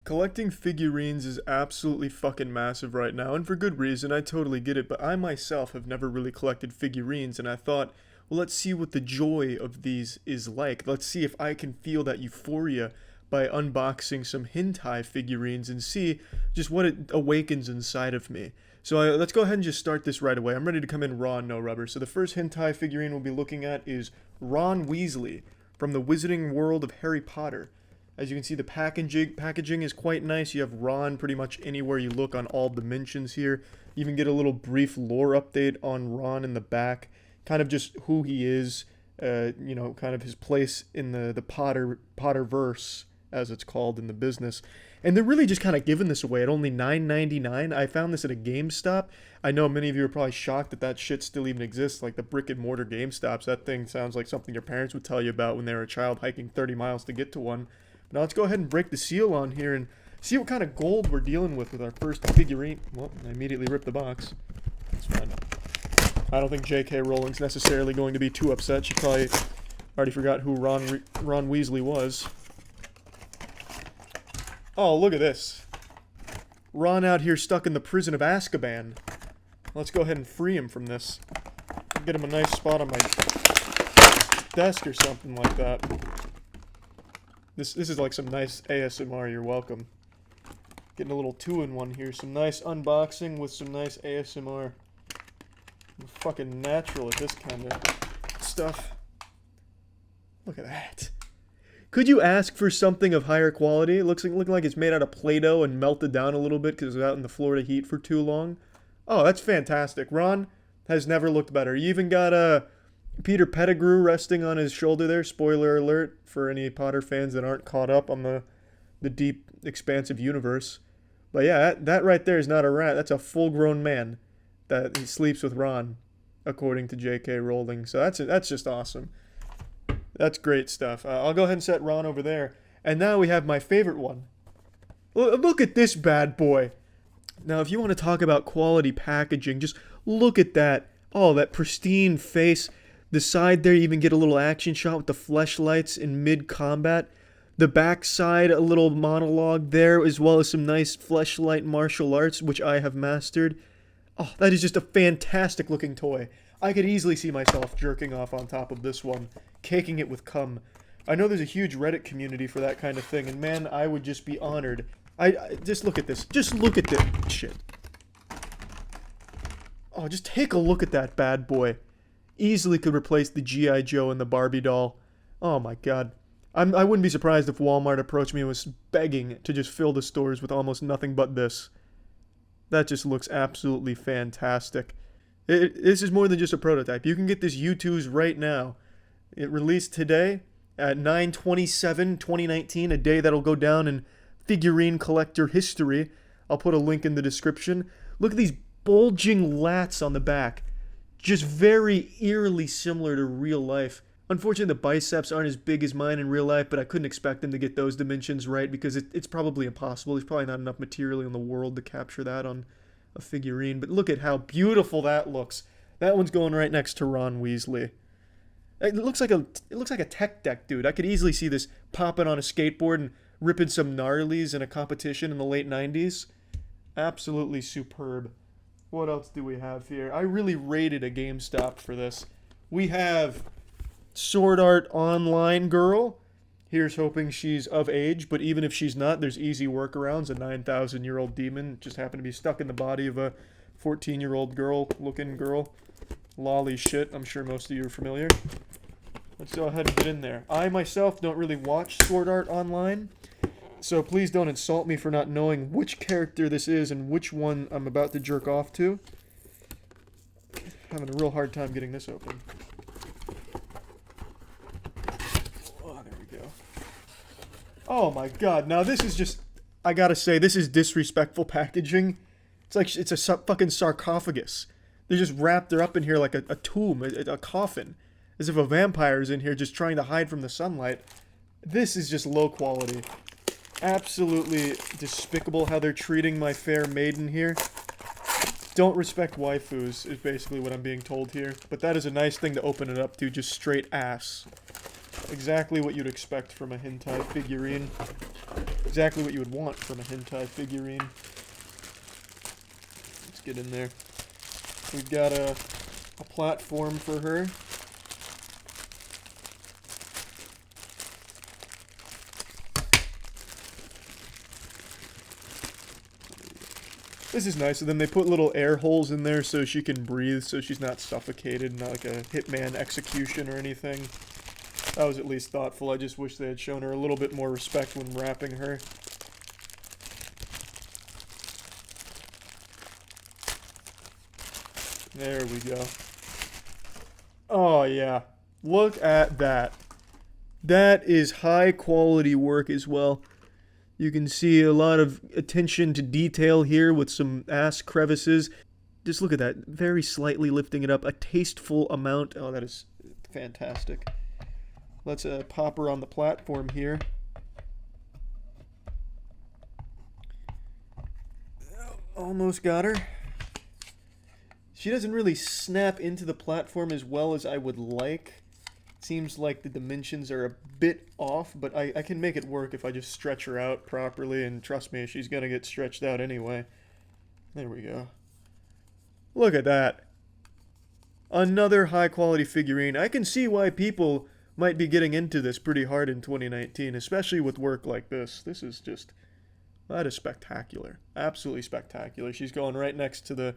Collecting figurines is absolutely fucking massive right now, and for good reason, I totally get it, but I myself have never really collected figurines, and I thought, well, let's see what the joy of these is like. Let's see if I can feel that euphoria by unboxing some hentai figurines and see just what it awakens inside of me. So let's go ahead and just start this right away. I'm ready to come in raw, no rubber. So the first hentai figurine we'll be looking at is Ron Weasley from the Wizarding World of Harry Potter. As you can see, the packaging is quite nice. You have Ron pretty much anywhere you look on all dimensions here. You even get a little brief lore update on Ron in the back. Kind of just who he is, you know, kind of his place in the Potterverse, as it's called in the business. And they're really just kind of giving this away at only $9.99. I found this at a GameStop. I know many of you are probably shocked that that shit still even exists, like the brick and mortar GameStops. That thing sounds like something your parents would tell you about when they were a child hiking 30 miles to get to one. Now let's go ahead and break the seal on here and see what kind of gold we're dealing with our first figurine. Well, I immediately ripped the box. That's fine. I don't think J.K. Rowling's necessarily going to be too upset. She probably already forgot who Ron Weasley was. Oh, look at this. Ron out here stuck in the prison of Azkaban. Let's go ahead and free him from this. Get him a nice spot on my desk or something like that. This is like some nice ASMR, you're welcome. Getting a little 2-in-1 here. Some nice unboxing with some nice ASMR. I'm fucking natural at this kind of stuff. Look at that. Could you ask for something of higher quality? It looking like it's made out of Play-Doh and melted down a little bit because it was out in the Florida heat for too long. Oh, that's fantastic. Ron has never looked better. You even got Peter Pettigrew resting on his shoulder there. Spoiler alert for any Potter fans that aren't caught up on the deep, expansive universe. But yeah, that right there is not a rat. That's a full-grown man that he sleeps with Ron, according to J.K. Rowling. So that's just awesome. That's great stuff. I'll go ahead and set Ron over there. And now we have my favorite one. Look at this bad boy. Now, if you want to talk about quality packaging, just look at that. Oh, that pristine face. The side there, you even get a little action shot with the fleshlights in mid-combat. The back side, a little monologue there, as well as some nice fleshlight martial arts, which I have mastered. Oh, that is just a fantastic looking toy. I could easily see myself jerking off on top of this one, caking it with cum. I know there's a huge Reddit community for that kind of thing, and man, I would just be honored. I just look at this. Just look at this shit. Oh, just take a look at that bad boy. Easily could replace the G.I. Joe and the Barbie doll. Oh my god. I wouldn't be surprised if Walmart approached me and was begging to just fill the stores with almost nothing but this. That just looks absolutely fantastic. This is more than just a prototype. You can get this Youtooz right now. It released today at 9/27/2019, a day that'll go down in figurine collector history. I'll put a link in the description. Look at these bulging lats on the back. Just very eerily similar to real life. Unfortunately, the biceps aren't as big as mine in real life, but I couldn't expect them to get those dimensions right because it's probably impossible. There's probably not enough material in the world to capture that on a figurine. But look at how beautiful that looks. That one's going right next to Ron Weasley. It looks like a tech deck, dude. I could easily see this popping on a skateboard and ripping some gnarlies in a competition in the late 90s. Absolutely superb. What else do we have here? I really rated a GameStop for this. We have Sword Art Online girl. Here's hoping she's of age, but even if she's not, there's easy workarounds. A 9,000-year-old demon just happened to be stuck in the body of a 14-year-old looking girl. Lolly shit, I'm sure most of you are familiar. Let's go ahead and get in there. I myself don't really watch Sword Art Online, so please don't insult me for not knowing which character this is and which one I'm about to jerk off to. Having a real hard time getting this open. Oh, there we go. Oh my god, now this is just... I gotta say, this is disrespectful packaging. It's like it's a fucking sarcophagus. They're just wrapped her up in here like a tomb, a coffin. As if a vampire's in here just trying to hide from the sunlight. This is just low quality. Absolutely despicable how they're treating my fair maiden here. Don't respect waifus is basically what I'm being told here. But that is a nice thing to open it up to, just straight ass. Exactly what you'd expect from a hentai figurine. exactly what you would want from a hentai figurine. Let's get in there. We've got a platform for her. This is nice. And then they put little air holes in there so she can breathe, so she's not suffocated, not like a Hitman execution or anything. That was at least thoughtful. I just wish they had shown her a little bit more respect when wrapping her. There we go. Oh, yeah. Look at that. That is high quality work as well. You can see a lot of attention to detail here with some ass crevices. Just look at that. Very slightly lifting it up. A tasteful amount. Oh, that is fantastic. Let's pop her on the platform here. Almost got her. She doesn't really snap into the platform as well as I would like. Seems like the dimensions are a bit off, but I can make it work if I just stretch her out properly, and trust me, she's gonna get stretched out anyway. There we go. Look at that. Another high-quality figurine. I can see why people might be getting into this pretty hard in 2019, especially with work like this. This is just... that is spectacular. Absolutely spectacular. She's going right next to the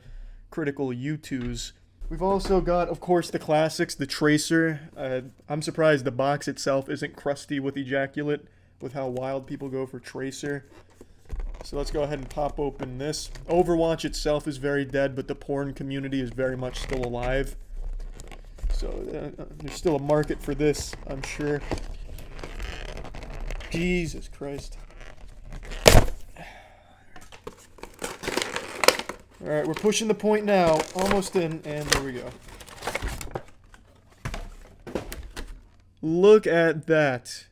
Critikal Youtooz. We've also got, of course, the classics, the Tracer. I'm surprised the box itself isn't crusty with ejaculate, with how wild people go for Tracer. So let's go ahead and pop open this. Overwatch itself is very dead, but the porn community is very much still alive. So there's still a market for this, I'm sure. Jesus Christ. Alright, we're pushing the point now. Almost in, and there we go. Look at that.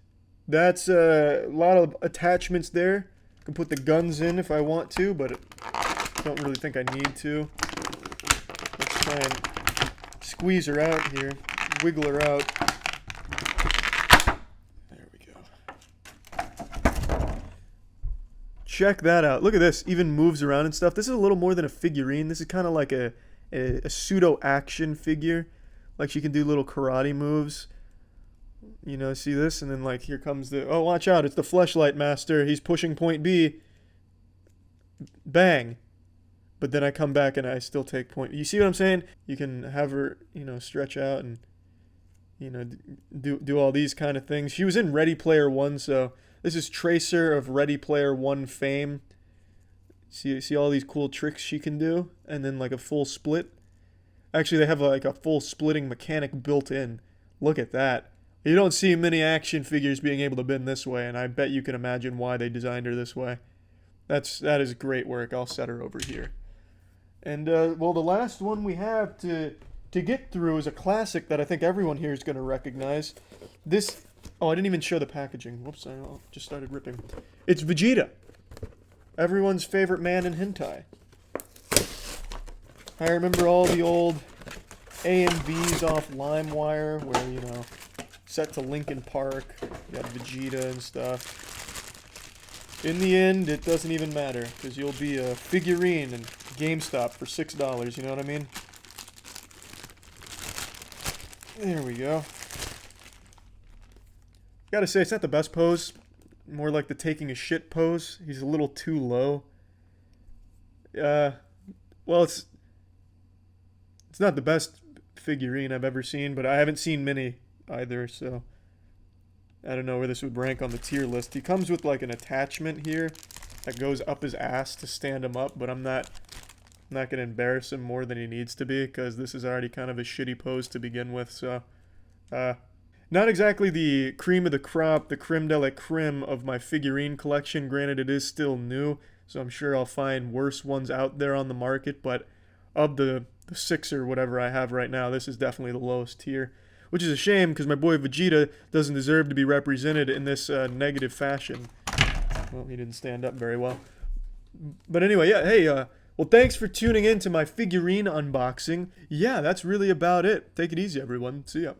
That's a lot of attachments there. I can put the guns in if I want to, but I don't really think I need to. Let's try and squeeze her out here. Wiggle her out. There we go. Check that out. Look at this. Even moves around and stuff. This is a little more than a figurine. This is kind of like a pseudo-action figure. Like she can do little karate moves. You know, see this? And then, like, here comes the... oh, watch out. It's the Fleshlight Master. He's pushing point B. Bang. But then I come back and I still take point... you see what I'm saying? You can have her, you know, stretch out and, you know, do all these kind of things. She was in Ready Player One, so... this is Tracer of Ready Player One fame. See all these cool tricks she can do? And then, like, a full split. Actually, they have, like, a full splitting mechanic built in. Look at that. You don't see many action figures being able to bend this way, and I bet you can imagine why they designed her this way. That is great work. I'll set her over here. And, well, the last one we have to get through is a classic that I think everyone here is going to recognize. This... oh, I didn't even show the packaging. Whoops, I just started ripping. It's Vegeta. Everyone's favorite man in hentai. I remember all the old AMVs off LimeWire where, you know... set to Linkin Park, you got Vegeta and stuff. In the end, it doesn't even matter, because you'll be a figurine in GameStop for $6, you know what I mean? There we go. Gotta say, it's not the best pose. More like the taking a shit pose. He's a little too low. Well, it's not the best figurine I've ever seen, but I haven't seen many either, so I don't know where this would rank on the tier list. He comes with like an attachment here that goes up his ass to stand him up, but I'm not gonna embarrass him more than he needs to be, because this is already kind of a shitty pose to begin with. So not exactly the cream of the crop, the creme de la creme of my figurine collection. Granted, it is still new, so I'm sure I'll find worse ones out there on the market, but of the 6 or whatever I have right now, this is definitely the lowest tier. Which is a shame, because my boy Vegeta doesn't deserve to be represented in this negative fashion. Well, he didn't stand up very well. But anyway, yeah, hey, well, thanks for tuning in to my figurine unboxing. Yeah, that's really about it. Take it easy, everyone. See ya.